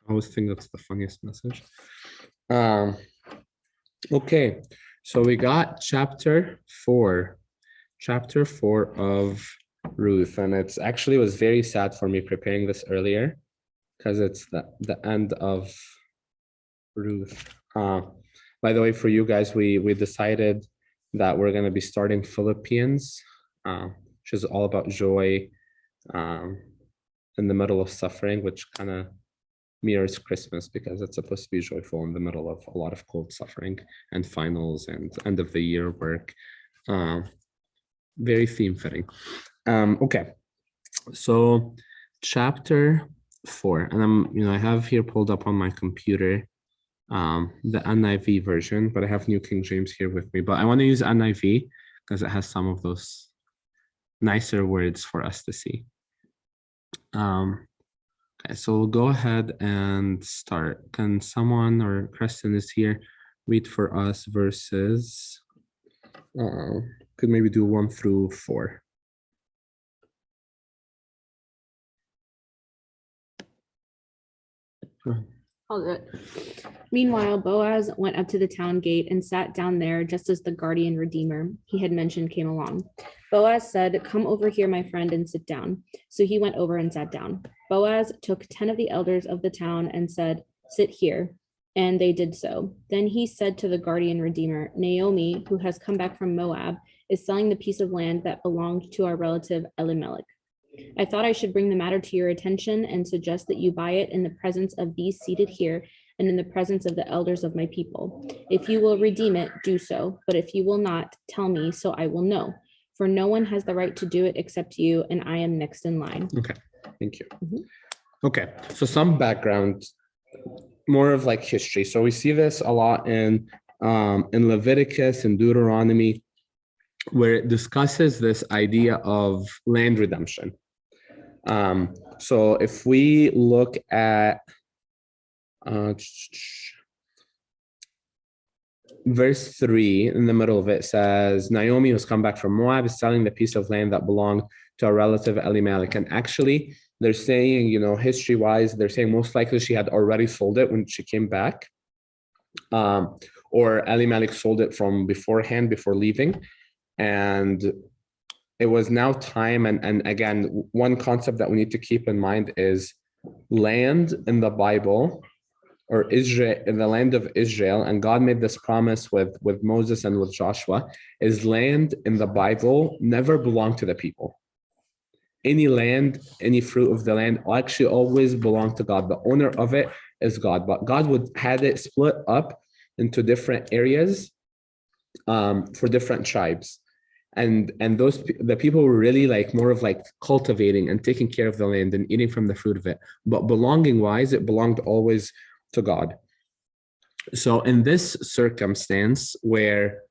I always think that's the funniest message. Okay, so we got chapter 4 of Ruth, and it's actually was very sad for me preparing this earlier because it's the end of Ruth. By the way, for you guys, we decided that we're going to be starting Philippians, which is all about joy in the middle of suffering, which kind of mirrors Christmas because it's supposed to be joyful in the middle of a lot of cold suffering and finals and end of the year work. Very theme fitting. Okay, so chapter 4, and I have here pulled up on my computer the NIV version, but I have New King James here with me. But I want to use NIV because it has some of those nicer words for us to see. Okay, so we'll go ahead and start. Can someone, or Kristen is here, read for us verses, could maybe do 1 through 4. I'll do it. Meanwhile, Boaz went up to the town gate and sat down there just as the guardian redeemer he had mentioned came along. Boaz said, "Come over here, my friend, and sit down." So he went over and sat down. Boaz took 10 of the elders of the town and said, "Sit here." And they did so. Then he said to the guardian redeemer, "Naomi, who has come back from Moab, is selling the piece of land that belonged to our relative Elimelech. I thought I should bring the matter to your attention and suggest that you buy it in the presence of these seated here and in the presence of the elders of my people. If you will redeem it, do so. But if you will not, tell me, so I will know. For no one has the right to do it except you, and I am next in line." Okay, thank you. Okay, so some background, more of like history. So we see this a lot in Leviticus and Deuteronomy, where it discusses this idea of land redemption. So if we look at verse 3, in the middle of it says, Naomi, who's come back from Moab, is selling the piece of land that belonged to a relative Elimelech. And actually, they're saying, history-wise, they're saying most likely she had already sold it when she came back, or Elimelech sold it from beforehand, before leaving. And it was now time, and again, one concept that we need to keep in mind is land in the Bible, or Israel, in the land of Israel, and God made this promise with Moses and with Joshua, is land in the Bible never belonged to the people. Any land, any fruit of the land actually always belonged to God. The owner of it is God, but God had it split up into different areas for different tribes. And the people were really more of cultivating and taking care of the land and eating from the fruit of it. But belonging wise, it belonged always to God. So in this circumstance where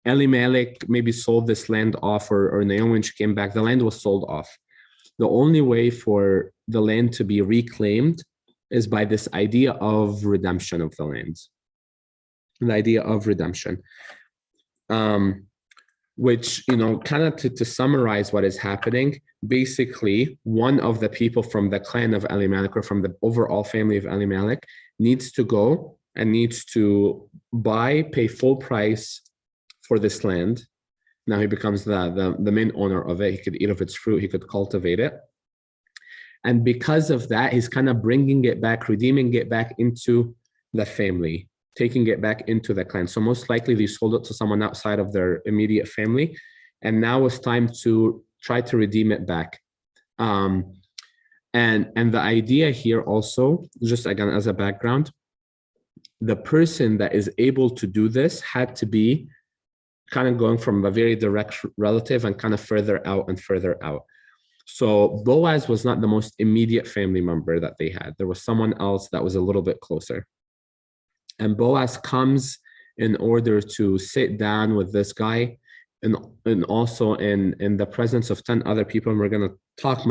Elimelech maybe sold this land off, or Naomi, when she came back, the land was sold off. The only way for the land to be reclaimed is by this idea of redemption of the lands. The idea of redemption. Which, kind of to summarize what is happening, basically, one of the people from the clan of Elimelech, or from the overall family of Elimelech, needs to go and needs to pay full price for this land. Now he becomes the main owner of it. He could eat of its fruit. He could cultivate it. And because of that, he's kind of bringing it back, redeeming it back into the family, taking it back into the clan. So most likely they sold it to someone outside of their immediate family. And now it's time to try to redeem it back. And the idea here also, just again as a background, the person that is able to do this had to be kind of going from a very direct relative and kind of further out and further out. So Boaz was not the most immediate family member that they had. There was someone else that was a little bit closer. And Boaz comes in order to sit down with this guy, and also in the presence of 10 other people. And we're going to talk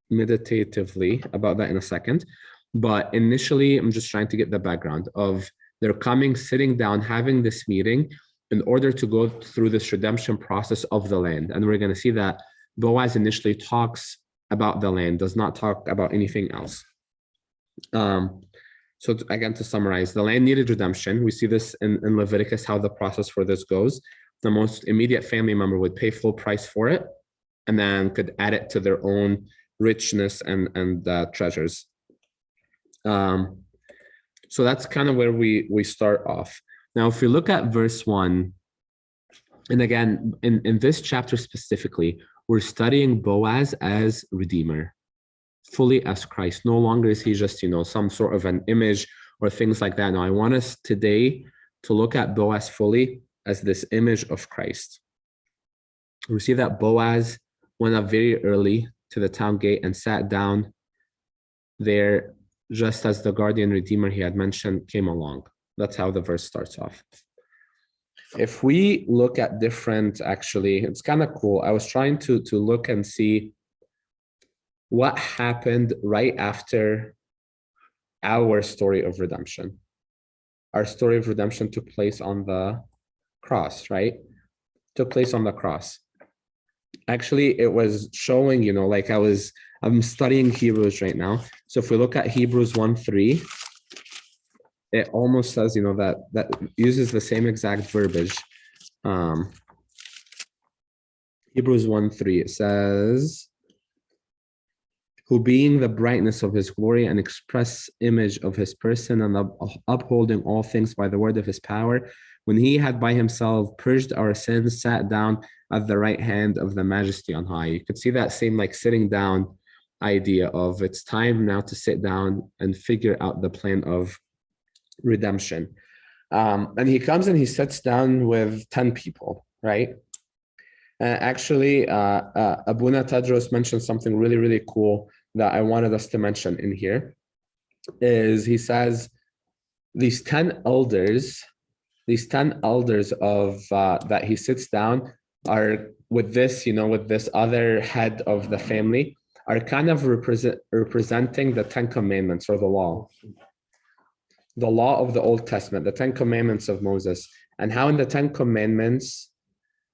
meditatively about that in a second. But initially, I'm just trying to get the background of they're coming, sitting down, having this meeting in order to go through this redemption process of the land. And we're going to see that Boaz initially talks about the land, does not talk about anything else. Again, to summarize, the land needed redemption. We see this in Leviticus, how the process for this goes. The most immediate family member would pay full price for it and then could add it to their own richness and treasures. So that's kind of where we start off. Now, if we look at verse 1, and again, in this chapter specifically, we're studying Boaz as Redeemer, fully as Christ. No longer is he just, some sort of an image or things like that. No, I want us today to look at Boaz fully as this image of Christ. We see that Boaz went up very early to the town gate and sat down there just as the guardian redeemer he had mentioned came along. That's how the verse starts off. If we look at different, actually, it's kind of cool. I was trying to look and see what happened right after our story of redemption. Our story of redemption took place on the cross, right? Took place on the cross. Actually, it was showing, like I'm studying Hebrews right now. So if we look at Hebrews 1:3, it almost says, that uses the same exact verbiage. Hebrews 1:3, it says, who being the brightness of his glory and express image of his person and upholding all things by the word of his power, when he had by himself purged our sins, sat down at the right hand of the majesty on high. You could see that same like sitting down idea of it's time now to sit down and figure out the plan of redemption. And he comes and he sits down with 10 people, right? Actually, Abuna Tadros mentioned something really, really cool that I wanted us to mention in here, is he says these 10 elders of that he sits down are with this, with this other head of the family, are kind of representing the 10 commandments or the law of the Old Testament, the 10 commandments of Moses, and how in the 10 commandments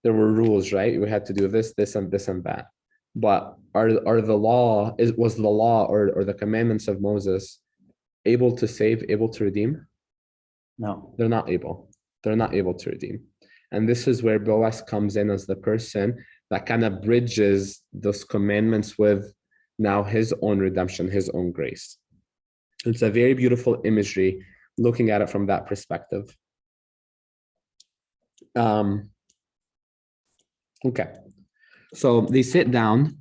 there were rules, right? We had to do this, this, and this, and that. But was the law or the commandments of Moses able to save, able to redeem? No, They're not able. They're not able to redeem. And this is where Boaz comes in as the person that kind of bridges those commandments with now his own redemption, his own grace. It's a very beautiful imagery looking at it from that perspective. Okay, so they sit down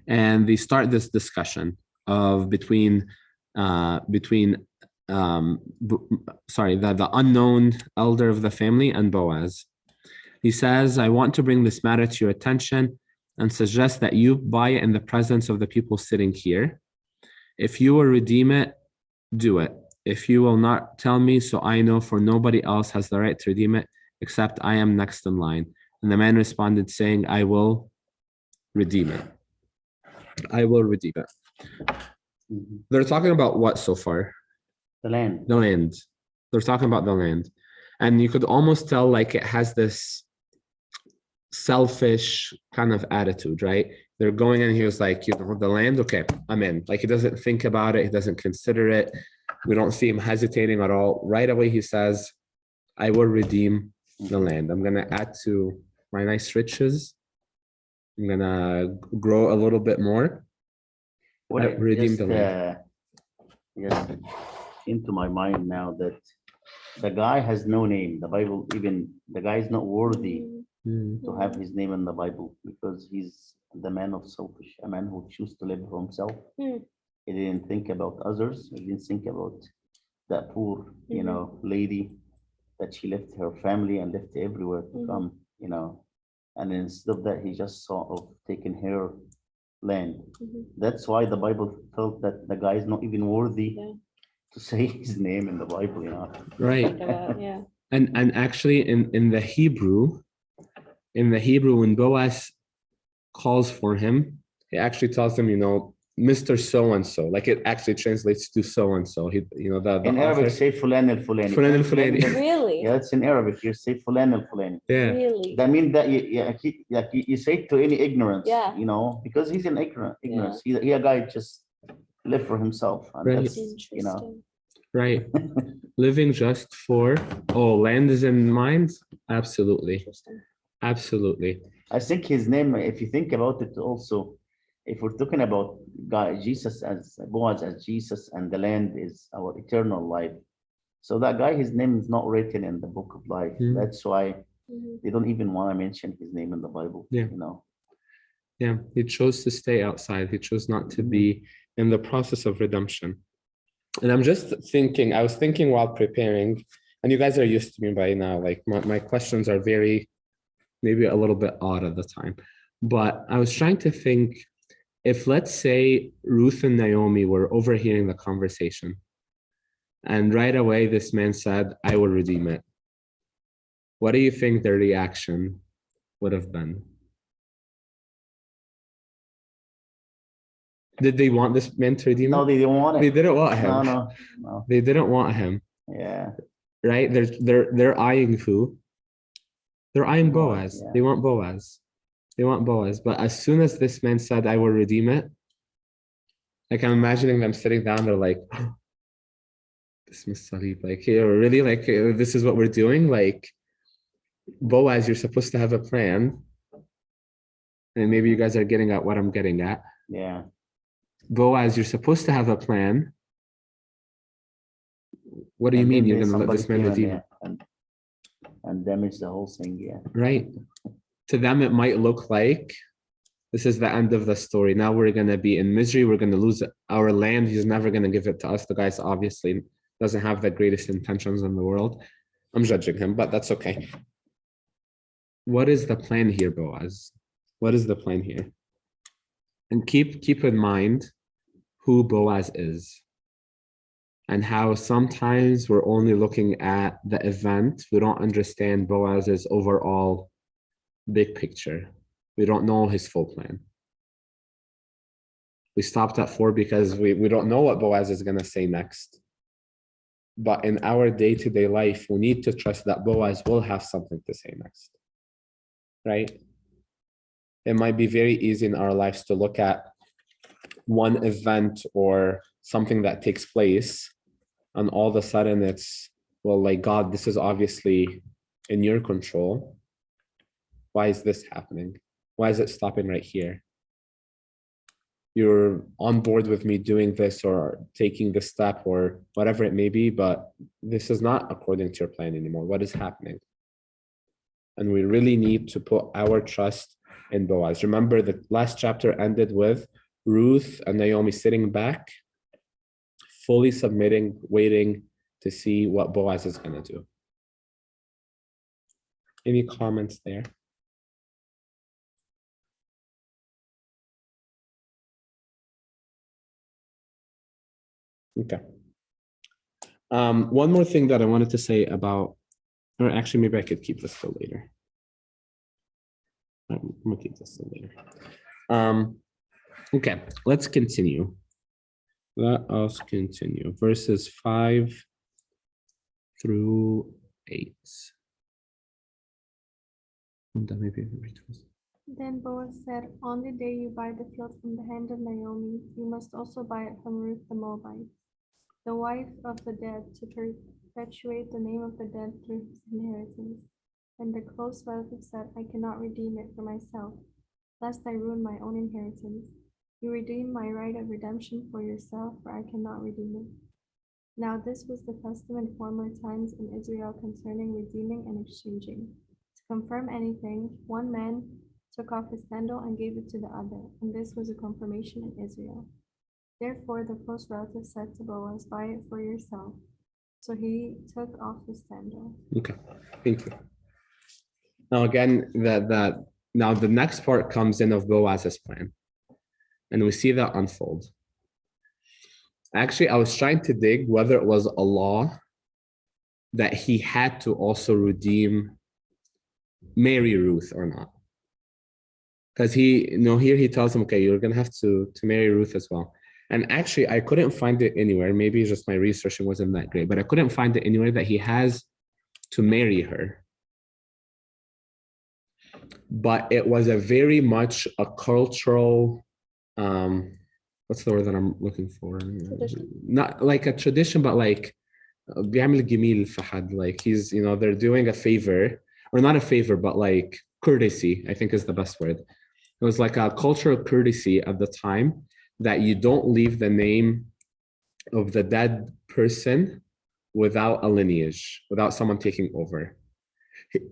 and they start this discussion of between the unknown elder of the family and Boaz. He says, I want to bring this matter to your attention and suggest that you buy it in the presence of the people sitting here. If you will redeem it, do it. If you will not, tell me, so I know, for nobody else has the right to redeem it except I am next in line. And the man responded, saying, I will redeem it. I will redeem it. Mhm. They're talking about what so far? The land. The land. They're talking about the land. And you could almost tell like it has this selfish kind of attitude, right? They're going in, he was like, the land, okay, I'm in. Like he doesn't think about it, he doesn't consider it. We don't see him hesitating at all. Right away he says, I will redeem the land. I'm gonna add to my nice riches. I'm gonna grow a little bit more. Redeem the land. Just into my mind now that the guy has no name. The Bible, even the guy is not worthy to have his name in the Bible because he's the man of selfish, a man who chooses to live for himself. He didn't think about others. He didn't think about that poor, lady that she left her family and left everywhere to come, and instead of that, he just thought of taking her land. That's why the Bible felt that the guy is not even worthy to say his name in the Bible, Right. Yeah. And actually in the Hebrew, when Boaz calls for him, he actually tells him, Mr. So-and-so, like it actually translates to so-and-so. The in Arabic, say fulan al-fulani. Fulan al-fulani. Really? Yeah, it's in Arabic. You say fulan al-fulani. Yeah. Really? That means that you say it to any ignorance, Yeah. because he's in ignorance. He a guy just live for himself. And Right. that's, you know, Interesting. Right. Living just for, land is in mind? Absolutely. Interesting. Absolutely. I think his name, if you think about it also, if we're talking about God, Jesus as Boaz as Jesus, and the land is our eternal life. So that guy, his name is not written in the book of life. Mm. That's why Mhm. they don't even want to mention his name in the Bible. Yeah. You know. Yeah. He chose to stay outside. He chose not to be in the process of redemption. And I'm just thinking, I was thinking while preparing, and you guys are used to me by now, like my questions are very, maybe a little bit odd at the time. But I was trying to think, if let's say Ruth and Naomi were overhearing the conversation, and right away this man said, I will redeem it. What do you think their reaction would have been? Did they want this man to redeem No, it? they didn't want They it. didn't want him. No. They didn't want him, Yeah. right? They're eyeing who? They're eyeing Boaz, Boaz. yeah. They want Boaz. They want Boaz. But as soon as this man said, I will redeem it, like I'm imagining them sitting down, they're like, this Salib, like, here, really? Like, this is what we're doing? Like, Boaz, you're supposed to have a plan. And maybe you guys are getting at what I'm getting at. Yeah. Boaz, you're supposed to have a plan. What do you And mean then you're there's going to let somebody this man came in redeem there it? and damage the whole thing. Yeah. Right. To them, it might look like this is the end of the story. Now we're going to be in misery. We're going to lose our land. He's never going to give it to us. The guy's obviously doesn't have the greatest intentions in the world. I'm judging him, but that's okay. What is the plan here, Boaz? What is the plan here? And keep in mind who Boaz is and how sometimes we're only looking at the event. We don't understand Boaz's overall big picture. We don't know his full plan. We stopped at 4 because we don't know what Boaz is going to say next. But in our day-to-day life, we need to trust that Boaz will have something to say next. Right? It might be very easy in our lives to look at one event or something that takes place, and all of a sudden it's, well, like, God, this is obviously in your control. Why is this happening? Why is it stopping right here? You're on board with me doing this or taking this step or whatever it may be, but this is not according to your plan anymore. What is happening? And we really need to put our trust in Boaz. Remember, the last chapter ended with Ruth and Naomi sitting back, fully submitting, waiting to see what Boaz is going to do. Any comments there? Okay. One more thing that I wanted to say about, or actually, maybe I could keep this till later. I'm gonna keep this till later. Okay, let's continue. Let us continue. Verses 5 through 8. Then Boaz said, on the day you buy the field from the hand of Naomi, you must also buy it from Ruth the Moabite, the wife of the dead, to perpetuate the name of the dead through his inheritance. And the close relative said, I cannot redeem it for myself, lest I ruin my own inheritance. You redeem my right of redemption for yourself, for I cannot redeem it. Now this was the custom in former times in Israel concerning redeeming and exchanging. To confirm anything, one man took off his sandal and gave it to the other, and this was a confirmation in Israel. Therefore the close relative said to Boaz, buy it for yourself. So he took off his sandal. Okay, thank you. Now again, now the next part comes in of Boaz's plan, and we see that unfold. Actually, I was trying to dig whether it was a law that he had to also marry Ruth or not. Because here he tells him, okay, you're gonna have to marry Ruth as well. And actually, I couldn't find it anywhere. Maybe just my researching wasn't that great, but I couldn't find it anywhere that he has to marry her. But it was a very much a cultural what's the word that I'm looking for? Tradition. Not like a tradition, but like بيعمل جميل في حد. Like he's, they're doing a favor, or not a favor, but like courtesy, I think is the best word. It was like a cultural courtesy at the time that you don't leave the name of the dead person without a lineage, without someone taking over.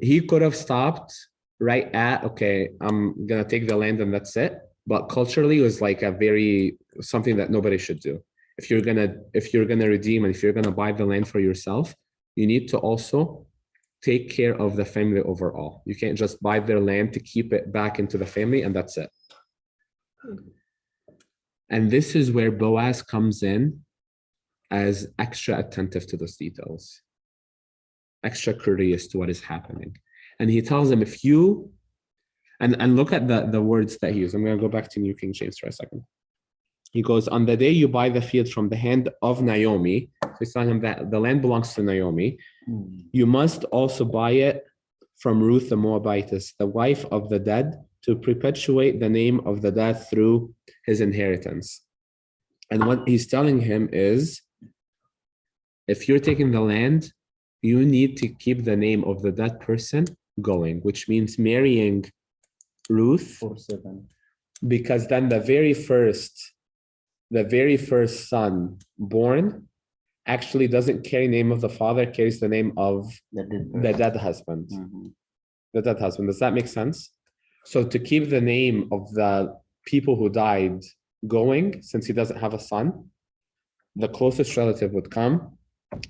He could have stopped right at, okay, I'm gonna take the land and that's it. But culturally, it was like something that nobody should do. If you're gonna redeem and if you're gonna buy the land for yourself, you need to also take care of the family overall. You can't just buy their land to keep it back into the family and that's it. And this is where Boaz comes in as extra attentive to those details, extra curious to what is happening. And he tells them, if you, and look at the words that he used. I'm going to go back to New King James for a second. He goes, on the day you buy the field from the hand of Naomi, so he's telling him that the land belongs to Naomi, you must also buy it from Ruth the Moabitess, the wife of the dead, to perpetuate the name of the dead through his inheritance. And what he's telling him is, if you're taking the land, you need to keep the name of the dead person going, which means marrying Ruth, 4:7. because then the very first son born actually doesn't carry name of the father, carries the name of the dead husband. Mhm. The dead husband. Does that make sense? So to keep the name of the people who died going, since he doesn't have a son, the closest relative would come,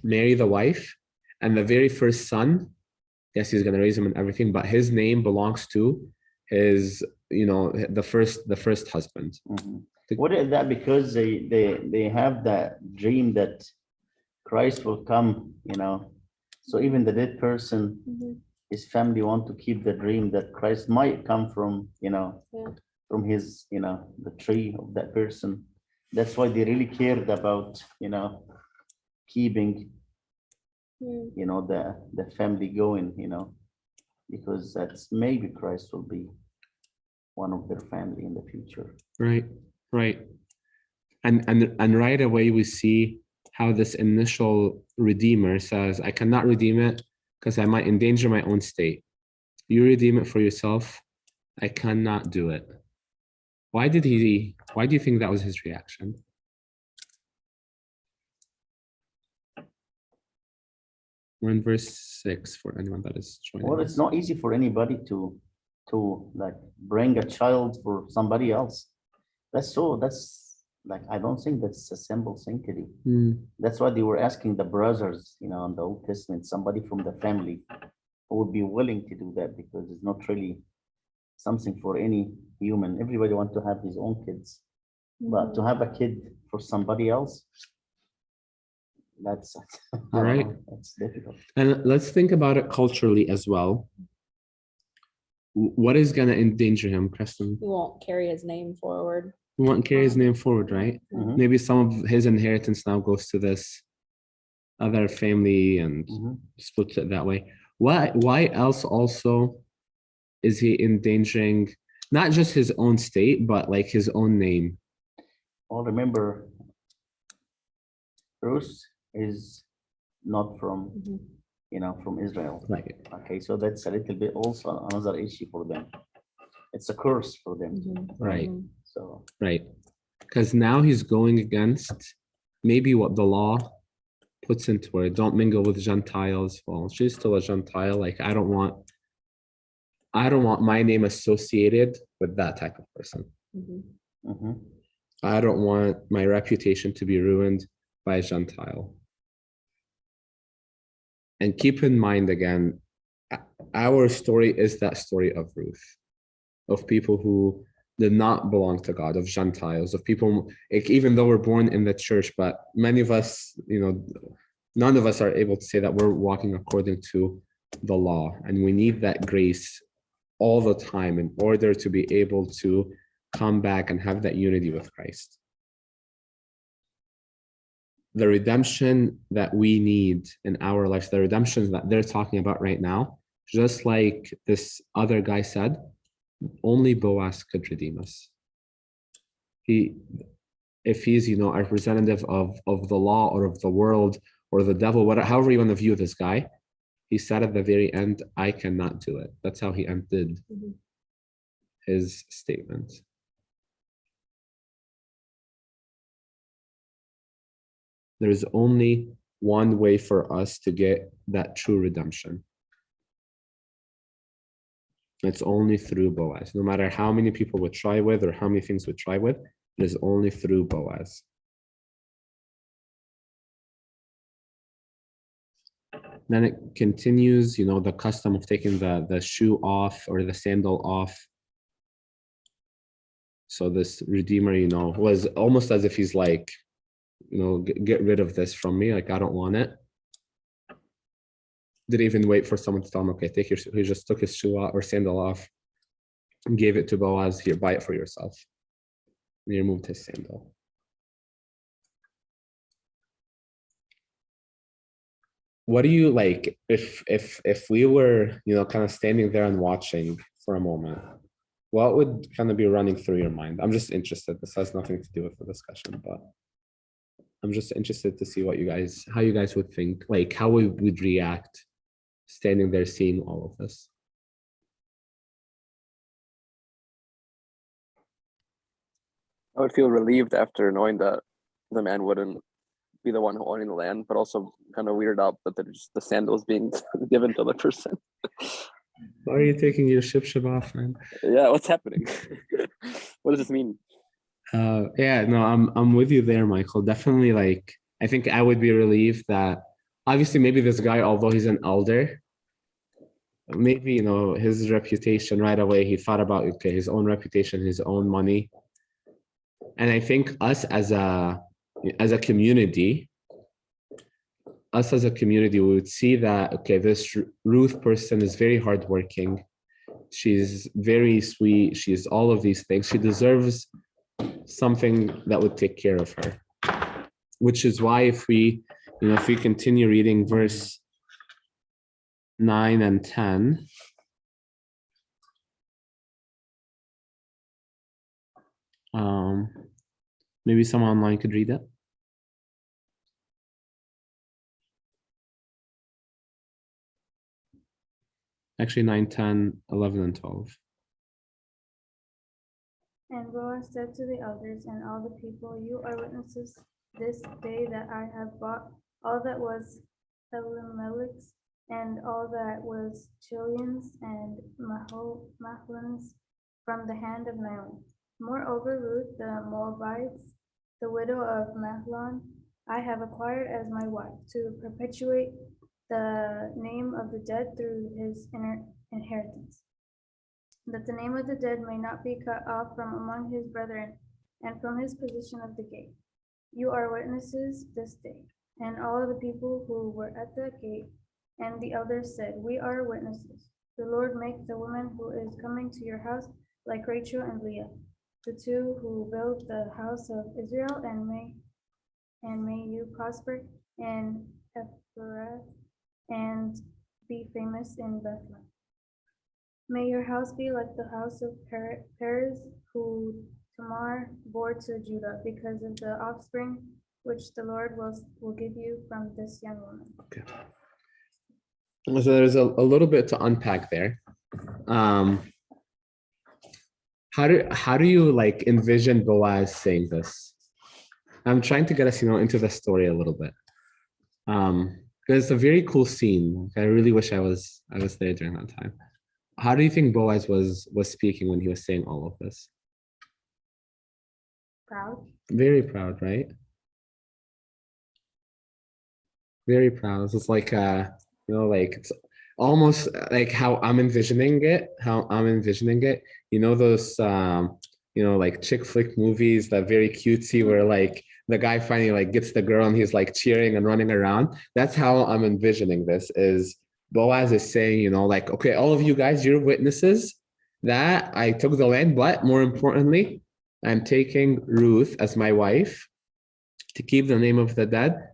marry the wife, and the very first son, yes, he's going to raise him and everything, but his name belongs to his, the first husband. Mhm. What is that? Because they have that dream that Christ will come, so even the dead person, his family want to keep the dream that Christ might come from, from his, the tree of that person. That's why they really cared about, keeping, the family going, because that's maybe Christ will be one of their family in the future. Right. And right away we see how this initial redeemer says, I cannot redeem it because I might endanger my own state. You redeem it for yourself. I cannot do it. Why do you think that was his reaction? We're in verse 6 for anyone that is joining. Well, it's not easy for anybody to like bring a child for somebody else. That's like, I don't think that's a simple thing to do. That's why they were asking the brothers, in the Old Testament, somebody from the family who would be willing to do that, because it's not really something for any human. Everybody wants to have his own kids, but to have a kid for somebody else, that's Right. That's difficult. And let's think about it culturally as well. What is going to endanger him, Preston? He won't carry his name forward. We won't carry his name forward, right? Mhm. Maybe some of his inheritance now goes to this other family and splits it that way. Why else also is he endangering not just his own state, but like his own name? Well, remember, Ruth is not from, from Israel. Right. Okay, so that's a little bit also another issue for them. It's a curse for them. Right. So Right. Because now he's going against maybe what the law puts into it. Don't mingle with Gentiles. Well, she's still a Gentile. Like, I don't want my name associated with that type of person. I don't want my reputation to be ruined by a Gentile. And keep in mind, again, our story is that story of Ruth, of people who did not belong to God, of Gentiles, of people, even though we're born in the church, but many of us, none of us are able to say that we're walking according to the law. And we need that grace all the time in order to be able to come back and have that unity with Christ. The redemption that we need in our lives, the redemption that they're talking about right now, just like this other guy said, only Boaz could redeem us. if he's, a representative of the law or of the world or the devil, whatever, however you want to view this guy, he said at the very end, I cannot do it. That's how he ended his statement. There's only one way for us to get that true redemption. It's only through Boaz. No matter how many people would try with or how many things would try with, it is only through Boaz. Then it continues, the custom of taking the shoe off or the sandal off. So this Redeemer, was almost as if he's like, get rid of this from me. Like, I don't want it. Didn't even wait for someone to tell him, okay, take your shoe. He just took his shoe off or sandal off and gave it to Boaz. Here, buy it for yourself. And he removed his sandal. What do you like if we were, kind of standing there and watching for a moment? What would kind of be running through your mind? I'm just interested. This has nothing to do with the discussion, but I'm just interested to see how you guys would think, like how we would react standing there seeing all of this. I would feel relieved after knowing that the man wouldn't be the one owning the land, but also kind of weirded out that the sandals being given to the person. Why are you taking your ship off, man? Yeah, what's happening? What does this mean? Yeah, no, I'm with you there, Michael. Definitely, like, I think I would be relieved that obviously maybe this guy, although he's an elder, maybe his reputation right away, he thought about his own reputation, his own money. And I think us as a community, we would see that this Ruth person is very hardworking. She's very sweet. She's all of these things. She deserves something that would take care of her. Which is why if we continue reading verse 9 and 10. Maybe someone online could read it. Actually, 9, 10, 11, and 12. And Boaz said to the elders and all the people, you are witnesses this day that I have bought all that was Elimelech's and all that was Chilion's and Mahlon's from the hand of Naomi. Moreover, Ruth the Moabites, the widow of Mahlon, I have acquired as my wife to perpetuate the name of the dead through his inheritance, that the name of the dead may not be cut off from among his brethren and from his position of the gate. You are witnesses this day. And all the people who were at the gate and the elders said, we are witnesses. The Lord make the woman who is coming to your house like Rachel and Leah, the two who built the house of Israel, and may you prosper in Ephrath and be famous in Bethlehem. May your house be like the house of Perez, who Tamar bore to Judah, because of the offspring which the Lord will give you from this young woman. Okay. So there's a little bit to unpack there. How do you like envision Boaz saying this? I'm trying to get us, into the story a little bit. Because it's a very cool scene. I really wish I was there during that time. How do you think Boaz was speaking when he was saying all of this? Proud. Very proud, right? Very proud. It's like like it's almost like how I'm envisioning it. Those like chick flick movies that very cutesy where like the guy finally like gets the girl and he's like cheering and running around. That's how I'm envisioning this. Is Boaz is saying, like, okay, all of you guys, you're witnesses that I took the land, but more importantly, I'm taking Ruth as my wife to keep the name of the dead,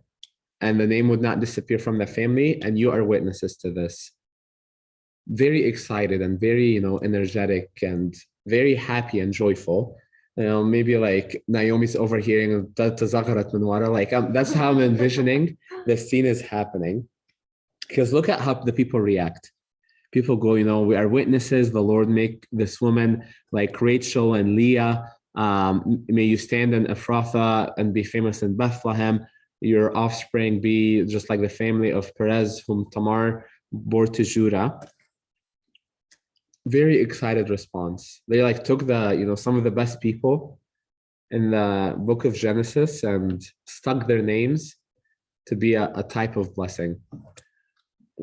and the name would not disappear from the family, and you are witnesses to this. Very excited and very, energetic and very happy and joyful. maybe like Naomi's overhearing "Tazakharat min wara." Like that's how I'm envisioning the scene is happening. Because look at how the people react. People go, we are witnesses. The Lord make this woman like Rachel and Leah. May you stand in Ephrathah and be famous in Bethlehem. Your offspring be just like the family of Perez, whom Tamar bore to Judah. Very excited response. They like took some of the best people in the book of Genesis and stuck their names to be a type of blessing.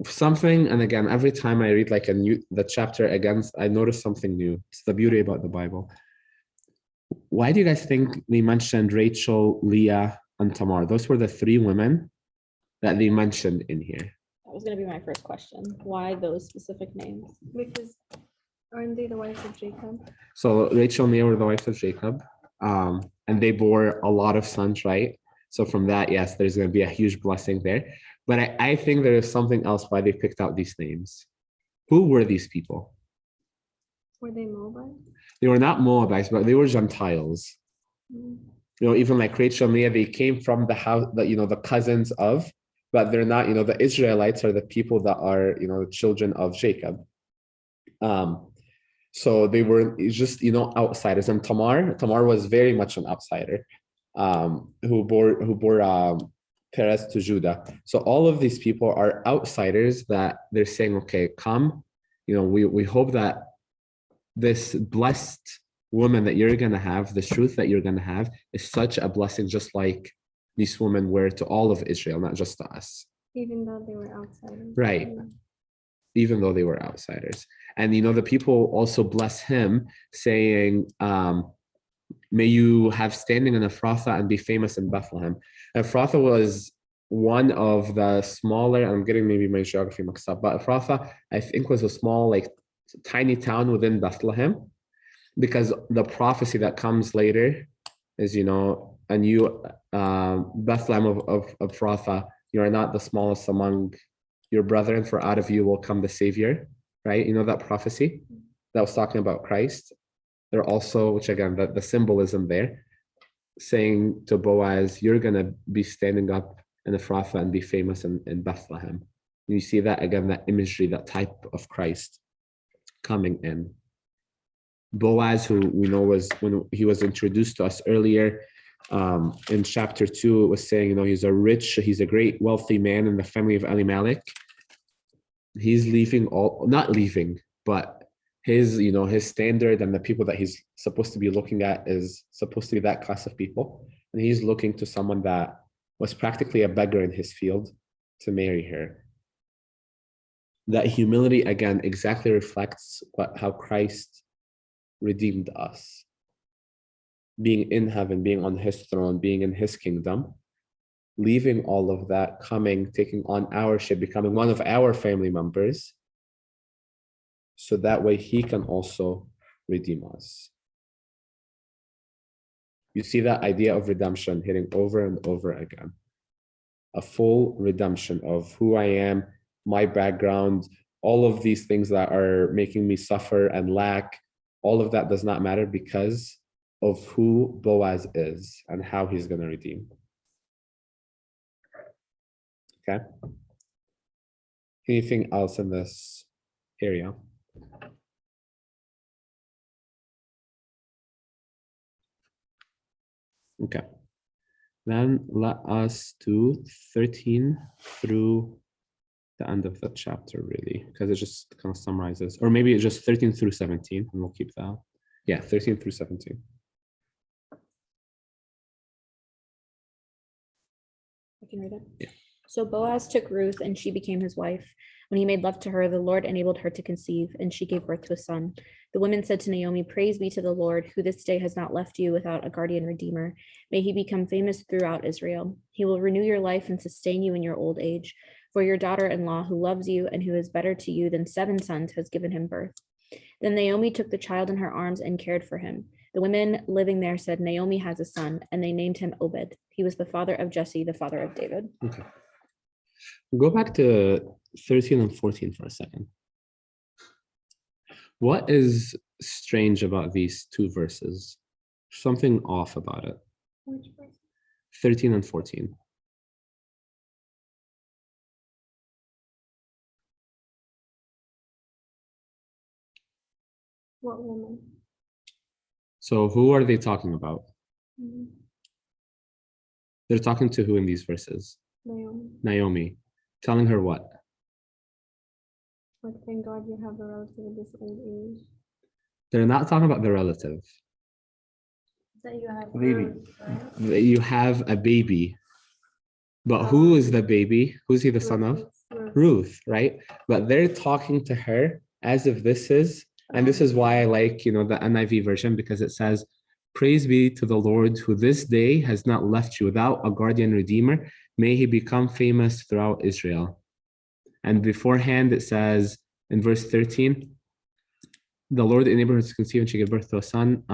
Something, and again, every time I read like the chapter again, I notice something new. It's the beauty about the Bible. Why do you guys think they mentioned Rachel, Leah, and Tamar? Those were the three women that they mentioned in here. That was going to be my first question. Why those specific names? Because aren't they the wives of Jacob? So Rachel and Leah were the wives of Jacob, and they bore a lot of sons, right? So from that, yes, there's going to be a huge blessing there. But I think there is something else why they picked out these names. Who were these people? Were they Moabites? They were not Moabites, but they were Gentiles. Mm. Even like Rachel and Leah, they came from the house that, the cousins of, but they're not, the Israelites are the people that are, the children of Jacob. So they were just, outsiders. And Tamar was very much an outsider, who bore Perez to Judah. So all of these people are outsiders that they're saying, okay, come, we hope that this blessed woman that you're going to have, this truth that you're going to have is such a blessing, just like these women were to all of Israel, not just to us. Even though they were outsiders. Right. Even though they were outsiders. And, the people also bless him saying, may you have standing in Ephrathah and be famous in Bethlehem. Ephrathah was one of the smaller, I'm getting maybe my geography mixed up, but Ephrathah, I think, was a small, like tiny town within Bethlehem, because the prophecy that comes later is, a new Bethlehem of Ephrathah, you are not the smallest among your brethren, for out of you will come the Savior, right? That prophecy that was talking about Christ. They're also, which again, the symbolism there, saying to Boaz, you're going to be standing up in Ephrathah and be famous in Bethlehem. And you see that again, that imagery, that type of Christ coming in. Boaz, who we know was, when he was introduced to us earlier in chapter 2, it was saying, he's a great wealthy man in the family of Elimelech. He's not leaving, but his standard and the people that he's supposed to be looking at is supposed to be that class of people. And he's looking to someone that was practically a beggar in his field to marry her. That humility, again, exactly reflects how Christ redeemed us. Being in heaven, being on his throne, being in his kingdom, leaving all of that, taking on our ship, becoming one of our family members, so that way he can also redeem us. You see that idea of redemption hitting over and over again. A full redemption of who I am, my background, all of these things that are making me suffer and lack, all of that does not matter because of who Boaz is and how he's going to redeem. Okay? Anything else in this area? Okay. Then let us do 13 through the end of the chapter, really, because it just kind of summarizes, or maybe it's just 13 through 17, and we'll keep that. Yeah, 13 through 17. I can read it. Yeah. So Boaz took Ruth, and she became his wife. When he made love to her, the Lord enabled her to conceive, and she gave birth to a son. The women said to Naomi, "Praise be to the Lord, who this day has not left you without a guardian redeemer. May he become famous throughout Israel. He will renew your life and sustain you in your old age. For your daughter-in-law, who loves you and who is better to you than 7 sons, has given him birth." Then Naomi took the child in her arms and cared for him. The women living there said, "Naomi has a son," and they named him Obed. He was the father of Jesse, the father of David. Okay. Go back to 13 and 14 for a second. What is strange about these two verses? Something off about it. Which verse? 13 and 14. What woman? So who are they talking about? Mhm. They're talking to who in these verses? Naomi. Naomi. Telling her what? Like, thank God you have a relative at this old age. They're not talking about the relative. That you have Baby. Ruth, right? You have a baby. But who is the baby? Who's he the son of? Ruth. Ruth, right? But they're talking to her as if this is, and this is why I like, the NIV version, because it says, praise be to the Lord who this day has not left you without a guardian redeemer. May he become famous throughout Israel. And beforehand, it says in verse 13, the Lord enabled her to conceive and she gave birth to a son.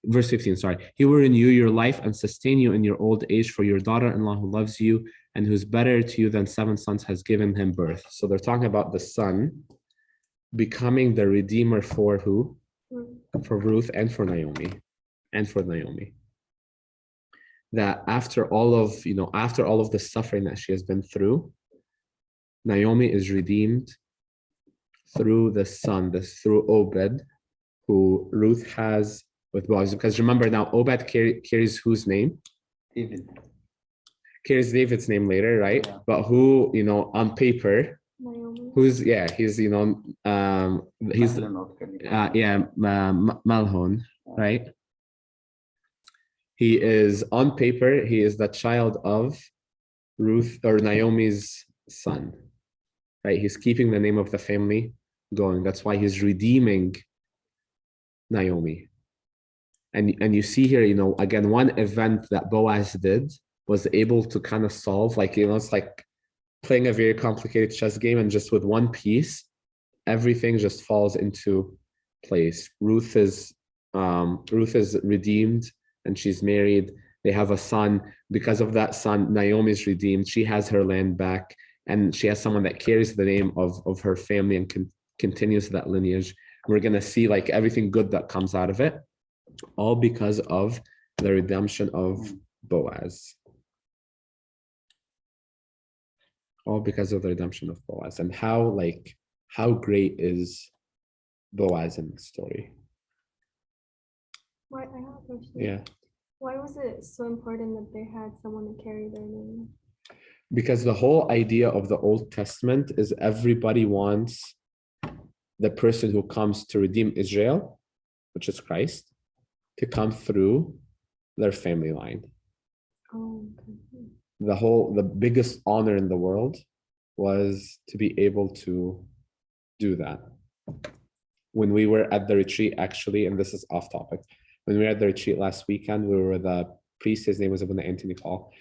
Verse 15, sorry. He will renew your life and sustain you in your old age, for your daughter-in-law who loves you and who's better to you than 7 sons has given him birth. So they're talking about the son becoming the redeemer for who? For Ruth and for Naomi. That after all of the suffering that she has been through, Naomi is redeemed through the son, through Obed, who Ruth has with Boaz. Because remember now, Obed carries whose name? David. Carries David's name later, right? Yeah. But who, on paper, Naomi. he's Mahlon or Kelly. Malhon, right? He is on paper, he is the child of Ruth or Naomi's son, right? He's keeping the name of the family going. That's why he's redeeming Naomi. And you see here, again, one event that Boaz did was able to kind of solve, it's like playing a very complicated chess game, and just with one piece, everything just falls into place. Ruth is redeemed and she's married. They have a son. Because of that son, Naomi is redeemed. She has her land back, and she has someone that carries the name of her family and continues that lineage. We're going to see everything good that comes out of it, all because of the redemption of Boaz. All because of the redemption of Boaz. And how great is Boaz in the story? Why, I have a question. Yeah. Why was it so important that they had someone to carry their name? Because the whole idea of the Old Testament is everybody wants the person who comes to redeem Israel, which is Christ, to come through their family line. Oh, okay. The biggest honor in the world was to be able to do that. When we were at the retreat, actually, and this is off topic, when we were at the retreat last weekend, we were the priest, his name was Abuna Anthony Paul,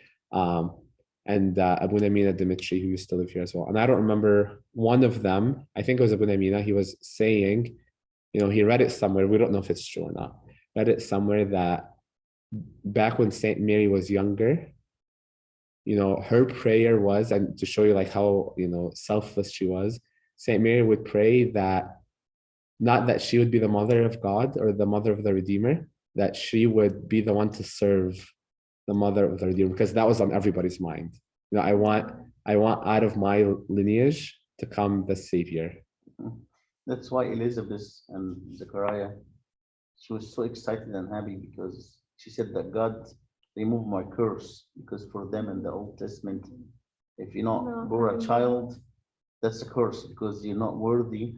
and Abuna Amina Dimitri, who used to live here as well. And I don't remember, one of them, I think it was Abuna Amina, he was saying, he read it somewhere, we don't know if it's true or not, read it somewhere that back when Saint Mary was younger, her prayer was, and to show you how, selfless she was, Saint Mary would pray that, not that she would be the mother of God or the mother of the Redeemer, that she would be the one to serve the mother of the Redeemer, because that was on everybody's mind. I want out of my lineage to come the Savior. That's why Elizabeth and Zechariah, she was so excited and happy, because she said that God removed my curse, because for them in the Old Testament, if you're not bore a child, that's a curse, because you're not worthy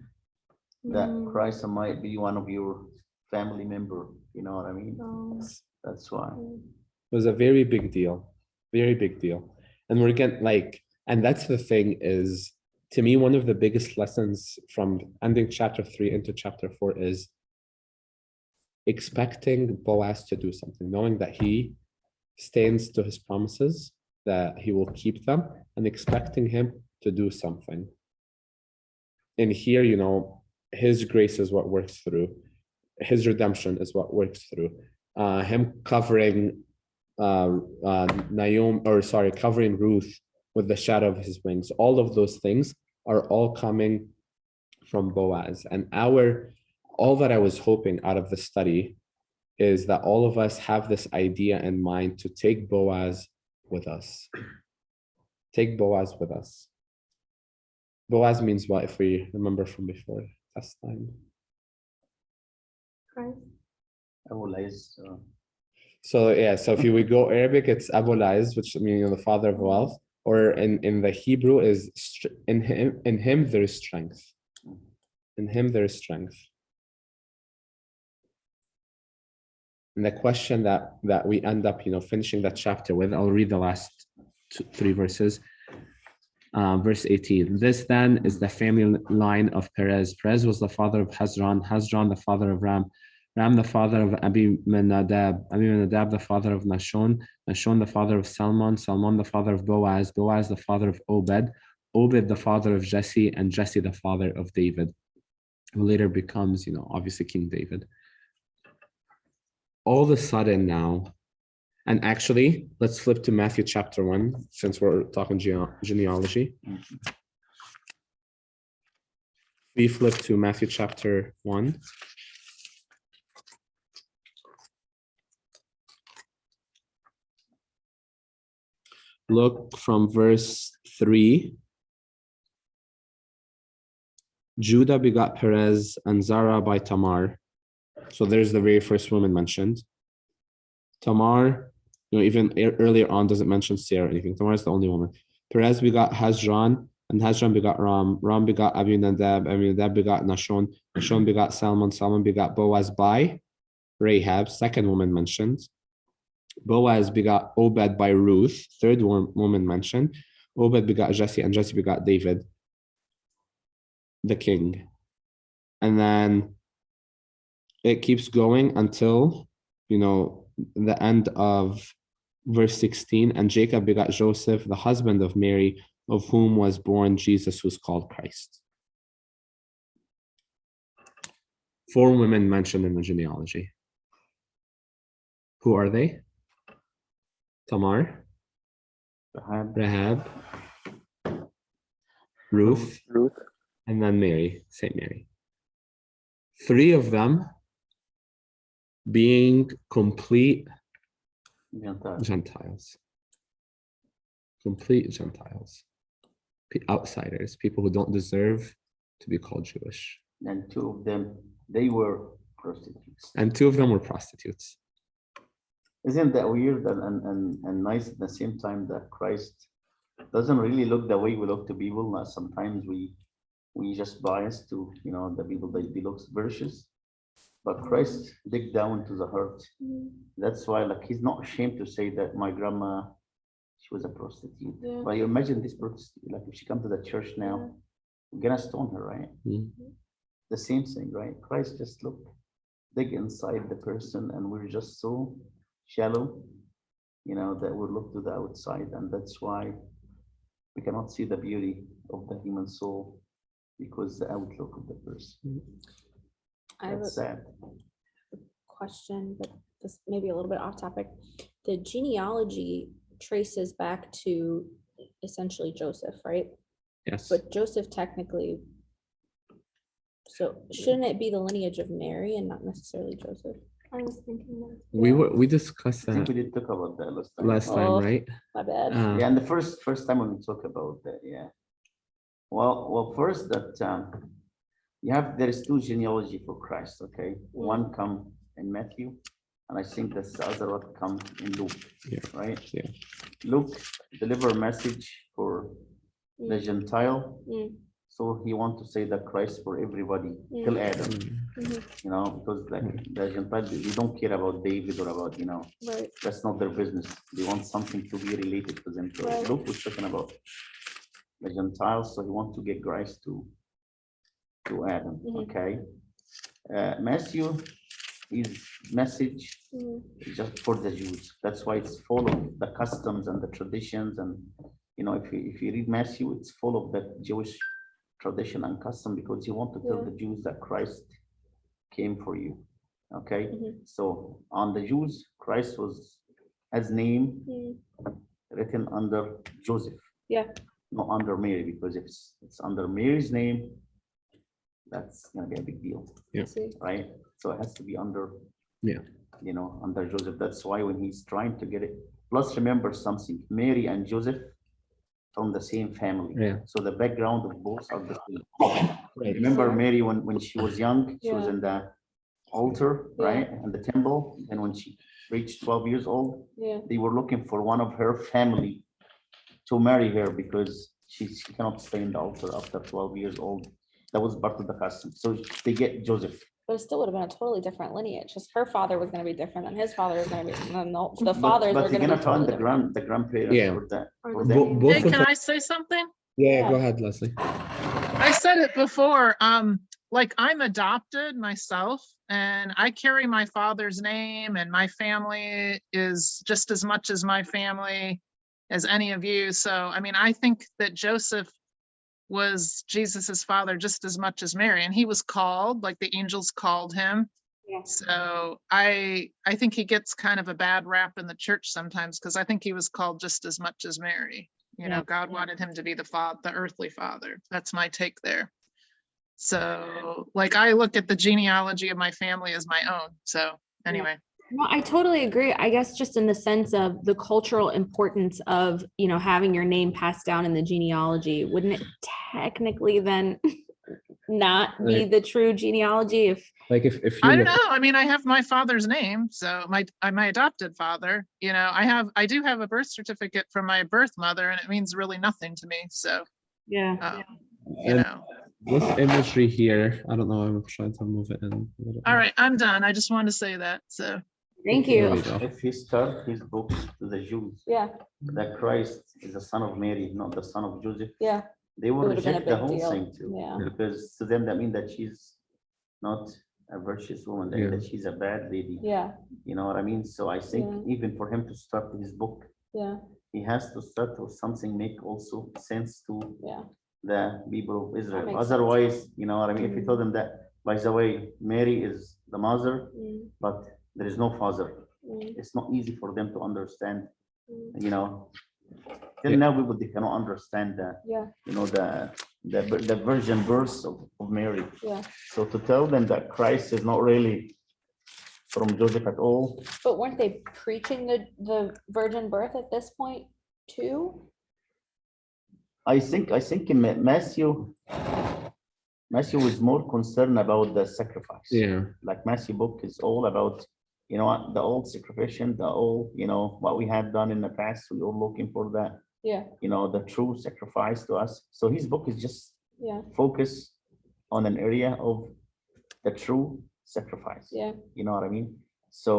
that Christ might be one of your family member. You know what I mean? That's why. It was a very big deal, very big deal. And we're getting and that's the thing is, to me, one of the biggest lessons from ending chapter 3 into chapter 4 is expecting Boaz to do something, knowing that he stands to his promises, that he will keep them, and expecting him to do something. And here, his grace is what works through. His redemption is what works through. Him covering covering Ruth with the shadow of his wings. All of those things are all coming from Boaz. And all that I was hoping out of the study is that all of us have this idea in mind to take Boaz with us. Take Boaz with us. Boaz means what, if we remember from before last time? Christ. So yeah, so if you would go Arabic, it's Abulais, which means the father of wealth, or in the Hebrew is in him there is strength. In him there is strength. And the question that we end up, finishing that chapter with, I'll read the last three verses. Verse 18. This then is the family line of Perez. Perez was the father of Hezron. Hezron the father of Ram. Ram the father of Abimenadab. Abimenadab the father of Nashon. Nashon the father of Salmon. Salmon the father of Boaz. Boaz the father of Obed. Obed the father of Jesse, and Jesse the father of David, who later becomes, obviously King David. All of a sudden now, and actually, let's flip to Matthew chapter 1, since we're talking genealogy. We flip to Matthew chapter 1. Look from verse 3. Judah begot Perez and Zara by Tamar. So there's the very first woman mentioned. Tamar, even earlier on doesn't mention Sarah or anything. Tamar is the only woman. Perez begot Hezron, and Hezron begot Ram. Ram begot Abinadab. Abinadab begot Nashon. Nashon begot Salmon. Salmon begot Boaz by Rahab, second woman mentioned. Boaz begot Obed by Ruth, third woman mentioned. Obed begot Jesse, and Jesse begot David, the king. And then it keeps going until, the end of verse 16. And Jacob begot Joseph, the husband of Mary, of whom was born Jesus, who's called Christ. 4 women mentioned in the genealogy. Who are they? Tamar, Rahab, Ruth, and then Mary, Saint Mary. 3 of them being complete Gentiles. Complete Gentiles. Outsiders, people who don't deserve to be called Jewish. And 2 of them, they were prostitutes. And 2 of them were prostitutes. Isn't that weird and nice at the same time that Christ doesn't really look the way we look to people? Sometimes we just bias to, the people that he looks virtuous. But Christ dig down to the heart. That's why, he's not ashamed to say that my grandma, she was a prostitute. Yeah. But you imagine this prostitute, if she comes to the church now, we're gonna stone her, right? The same thing, right? Christ just dig inside the person, and we're just so shallow, that we look to the outside, and that's why we cannot see the beauty of the human soul, because the outlook of the person. I have That's a sad. question, but this may be a little bit off topic. The genealogy traces back to essentially Joseph, right? Yes. But Joseph technically, so shouldn't it be the lineage of Mary and not necessarily Joseph? I was thinking that. We discussed I think that we did talk about that last time. last time, Oh. right? My bad. Yeah, and the first time when we talk about that, yeah. Well, first that there is 2 genealogy for Christ, okay? One come in Matthew, and I think that's the other one come in Luke, right? Yeah. Luke deliver a message for the Gentile, so he want to say that Christ for everybody till Adam, because the Gentile, they don't care about David or about, Right. that's not their business. They want something to be related to them. So Right. Luke was talking about the Gentiles, so he wants to get Christ to Adam. Okay. Matthew, his message is just for the Jews. That's why it's full of the customs and the traditions, and if you read Matthew, it's full of the Jewish tradition and custom, because he wants to tell the Jews that Christ came for you. Okay. So on the Jews, Christ was his name written under Joseph. Yeah. Not under Mary, because if it's under Mary's name, that's gonna be a big deal. Yeah. Right? So it has to be under under Joseph. That's why when he's trying to get it, plus remember something, Mary and Joseph from the same family. Yeah. So the background of both are the same. Right. Remember Mary when she was young, she was Yeah. in the altar, Yeah. right? And the temple. And when she reached 12 years old, Yeah. they were looking for one of her family to marry her because she cannot stay in the altar after 12 years old. That was part of the custom. So they get Joseph. But it still would have been a totally different lineage. Just her father was going to be different than his father was going to be. And the But fathers were you're going to gonna be find totally different. the grandparents Yeah. for that. Or for the them. same. Both Hey, of can them. I say something? Yeah, Yeah. go ahead, Leslie. I said it before, like I'm adopted myself and I carry my father's name and my family is just as much as my family as any of you. So, I mean, I think that Joseph was Jesus's father just as much as Mary, and he was called, like the angels called him. Yeah. So I think he gets kind of a bad rap in the church sometimes because I think he was called just as much as Mary. Yeah. God wanted him to be the earthly father. That's my take there. So like I look at the genealogy of my family as my own. So anyway. No, I totally agree. I guess just in the sense of the cultural importance of, having your name passed down in the genealogy, wouldn't it technically then not be Right. the true genealogy if Like if I you don't look, know. I mean, I have my father's name, so my adopted father. I do have a birth certificate from my birth mother, and it means really nothing to me. So, yeah. and this imagery here, I don't know, I'm trying to move it in a little all bit. right, I'm done. I just wanted to say that. So, Thank There we you. go. If he start his book to the Jews, Yeah, that Christ is the son of Mary, not the son of Joseph, yeah, they will It would've been a reject the big whole deal. thing too. yeah, Because to them, that means that she's not a virtuous woman, that means Yeah. that she's a bad lady. yeah, You know what I mean? So I think Yeah. even for him to start his book, yeah, he has to start with something make also sense to yeah, the people of Israel. makes sense. Otherwise, you know what I mean? If you Mhm. told them that, by the way, Mary is the mother, Mm, but there is no father, mm, it's not easy for them to understand, mm, you know. Till Yeah. now, people, they cannot understand the, yeah, the virgin birth of Mary. yeah. So to tell them that Christ is not really from Joseph at all, But weren't they preaching the virgin birth at this point too? I think in Matthew was more concerned about the sacrifice. Yeah, Like Matthew book is all about, what, the old sacrifice, the old, what we had done in the past. We were looking for that, Yeah, the true sacrifice to us. So his book is just yeah, focus on an area of the true sacrifice. yeah. You know what I mean? So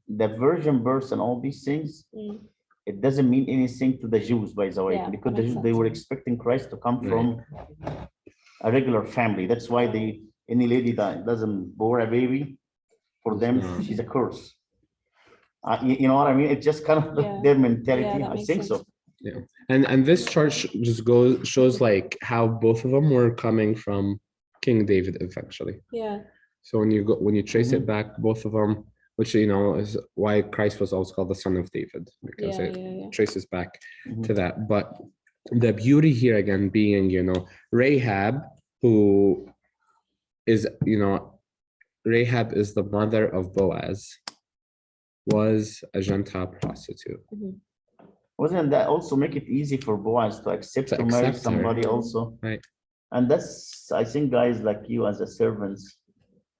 the virgin birth and all these things, Mm, it doesn't mean anything to the Jews, by the way, Yeah, because that the makes Jews, they were sense. expecting Christ to come Right. from a regular family. That's why any lady that doesn't bore a baby, for them, not. she's a curse. You know what I mean? It's just kind of Yeah. their Yeah, mentality. that I makes think sense. so. Yeah. And this chart just shows like how both of them were coming from King David eventually. Yeah, So when you trace it Mhm. back, both of them, which is why Christ was always called the Son of David, because yeah, it yeah, traces back Mhm. to that. But the beauty here again being, Rahab, who is, Rahab is the mother of Boaz, was a Gentile prostitute. Mhm. Wasn't that also make it easy for Boaz to accept To to marry accept her. somebody also? Right. And that's, I think, guys like you as a servants,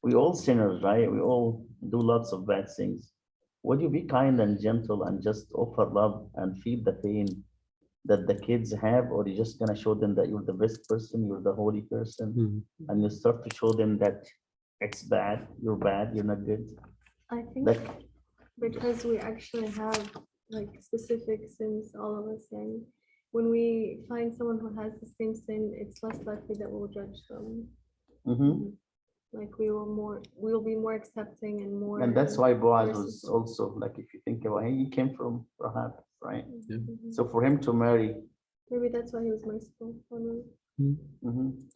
we all sinners, right? We all do lots of bad things. Would you be kind and gentle and just offer love and feel the pain that the kids have, or you just gonna show them that you're the best person, you're the holy person, Mhm. and you start to show them that it's bad, you're not good. I think That because we actually have like specific sins, all of us, and when we find someone who has the same sin, it's less likely that we'll judge them. mhm. Like we'll be more accepting and more. And that's why Boaz was merciful. also, like, if you think about it, he came from Rahab, right? Mhm. So for him to marry, Maybe that's why he was merciful. I don't know. mhm,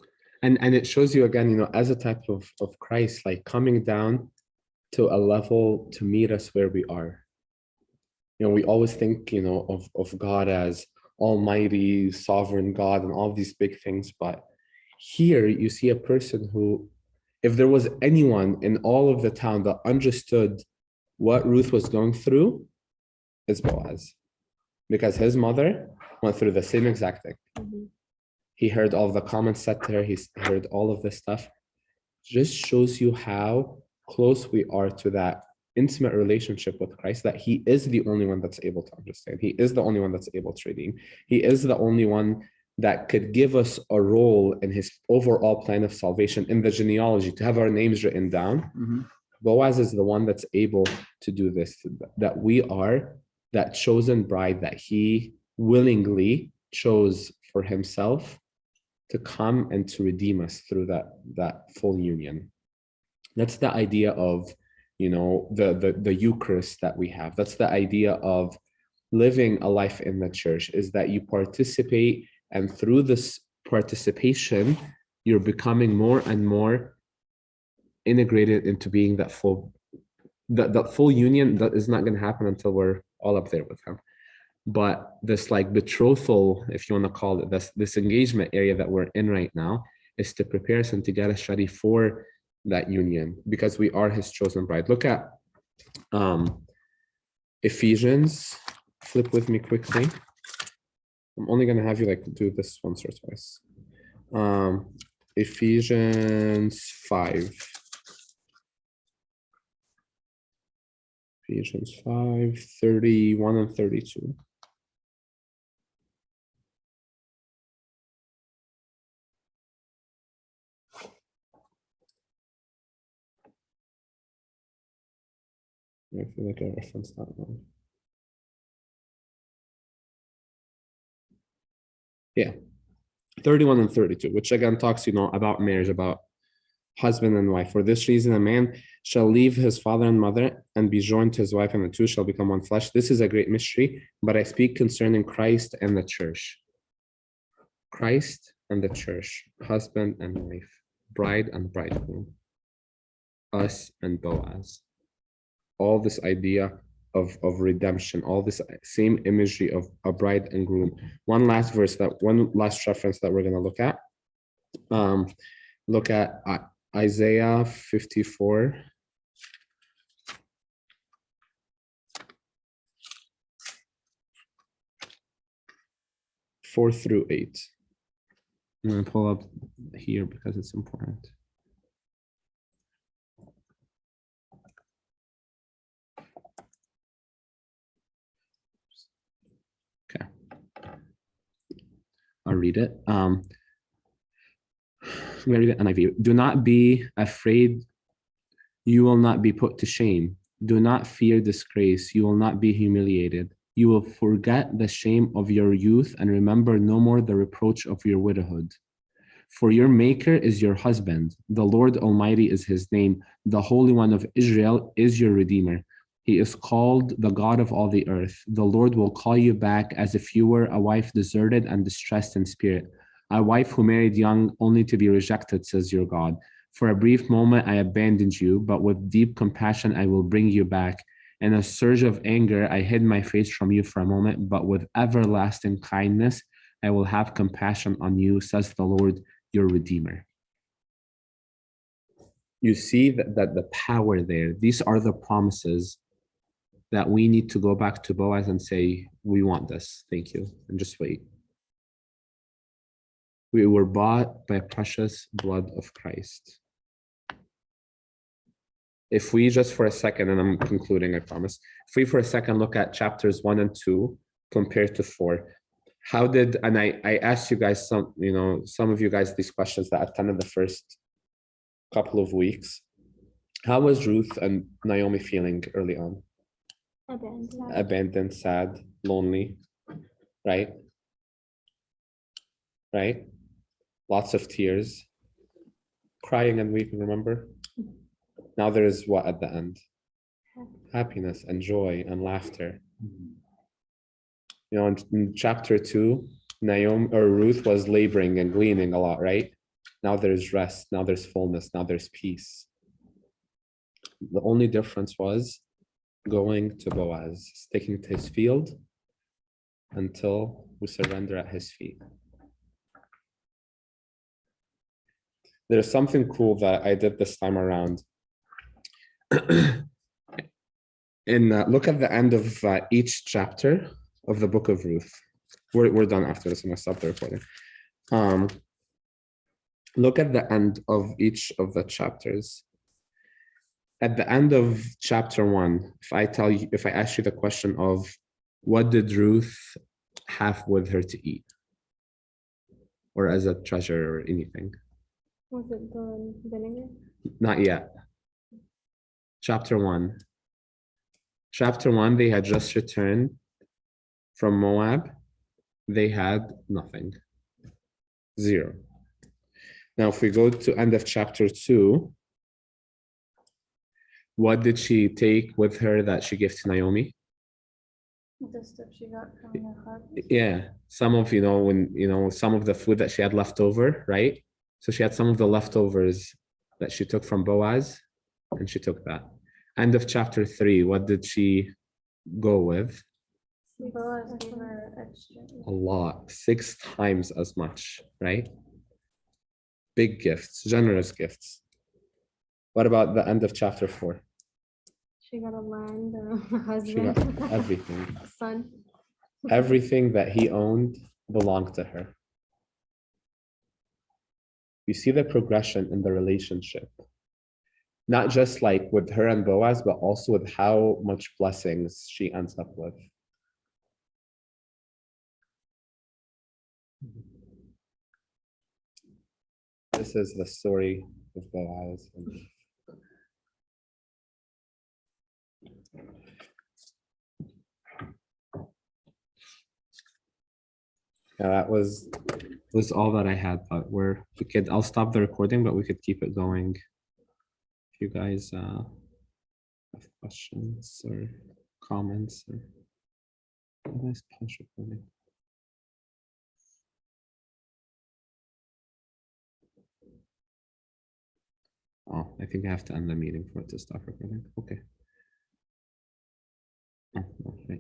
And it shows you again, as a type of Christ, like coming down to a level to meet us where we are. We always think, of God as almighty, sovereign God and all these big things. But here you see a person who, if there was anyone in all of the town that understood what Ruth was going through is Boaz, because his mother went through the same exact thing. Mhm. He heard all of the comments said to her. He's heard all of this stuff. Just shows you how close we are to that intimate relationship with Christ, that he is the only one that's able to understand. He is the only one that's able to redeem. He is the only one that could give us a role in his overall plan of salvation in the genealogy, to have our names written down. Boaz is the one that's able to do this, that we are that chosen bride that he willingly chose for himself to come and to redeem us through that full union. That's the idea of, the Eucharist that we have. That's the idea of living a life in the church, is that you participate, and through this participation, you're becoming more and more integrated into being that full union. That is not going to happen until we're all up there with him. But this like betrothal, if you want to call it, this engagement area that we're in right now, is to prepare us and to get us ready for that union, because we are his chosen bride. Look at Ephesians. Flip with me quickly. I'm only going to have you do this once or twice. Ephesians 5. Ephesians 5, 31 and 32. I feel like I referenced that one. Yeah, 31 and 32, which again talks, about marriage, about husband and wife. For this reason, a man shall leave his father and mother and be joined to his wife, and the two shall become one flesh. This is a great mystery, but I speak concerning Christ and the church. Christ and the church, husband and wife, bride and bridegroom, us and Boaz. All this idea of redemption, all this same imagery of a bride and groom. One last reference that we're going to look at. Look at Isaiah 54. Four through 8. I'm going to pull up here because it's important. Okay. I'll read it. I'm going to read it NIV. Do not be afraid. You will not be put to shame. Do not fear disgrace. You will not be humiliated. You will forget the shame of your youth and remember no more the reproach of your widowhood. For your Maker is your husband. The Lord Almighty is his name. The Holy One of Israel is your Redeemer. He is called the God of all the earth. The Lord will call you back as if you were a wife deserted and distressed in spirit, a wife who married young only to be rejected, says your God. For a brief moment I abandoned you, but with deep compassion I will bring you back. In a surge of anger I hid my face from you for a moment, but with everlasting kindness I will have compassion on you, says the Lord, your Redeemer. You see that the power there. These are the promises that we need to go back to Boaz and say, we want this, thank you, and just wait. We were bought by precious blood of Christ. If we just for a second, and I'm concluding, I promise. If we for a second look at chapters 1 and 2 compared to 4, and I asked you guys some of you guys these questions that attended the first couple of weeks. How was Ruth and Naomi feeling early on? Abandoned, sad, lonely, right? Right? Lots of tears, crying and weeping, remember? Now there is what at the end? Happiness and joy and laughter. In chapter 2, Ruth was laboring and gleaning a lot, right? Now there's rest, now there's fullness, now there's peace. The only difference was going to Boaz, sticking to his field until we surrender at his feet. There's something cool that I did this time around. look at the end of each chapter of the book of Ruth. We're done after this. I'm gonna stop the recording. Look at the end of each of the chapters. At the end of chapter 1, if I ask you the question of what did Ruth have with her to eat, or as a treasure or anything? Was it the vinegar? Not yet. Chapter 1. Chapter 1, they had just returned from Moab. They had nothing. 0. Now, if we go to end of chapter 2, what did she take with her that she gave to Naomi? The stuff she got from the harvest. Yeah, some of, some of the food that she had left over, right? So she had some of the leftovers that she took from Boaz, and she took that. End of chapter 3, what did she go with? Boaz gave her extra. A lot, 6 times as much, right? Big gifts, generous gifts. What about the end of chapter 4? She got a land, a She got husband, everything. a son. Everything that he owned belonged to her. You see the progression in the relationship, not just like with her and Boaz, but also with how much blessings she ends up with. This is the story of Boaz. Yeah, that was all that I had, but I'll stop the recording, but we could keep it going. If you guys have questions or comments or nice punch recording. Oh, I think I have to end the meeting for it to stop recording. Okay. Oh, no.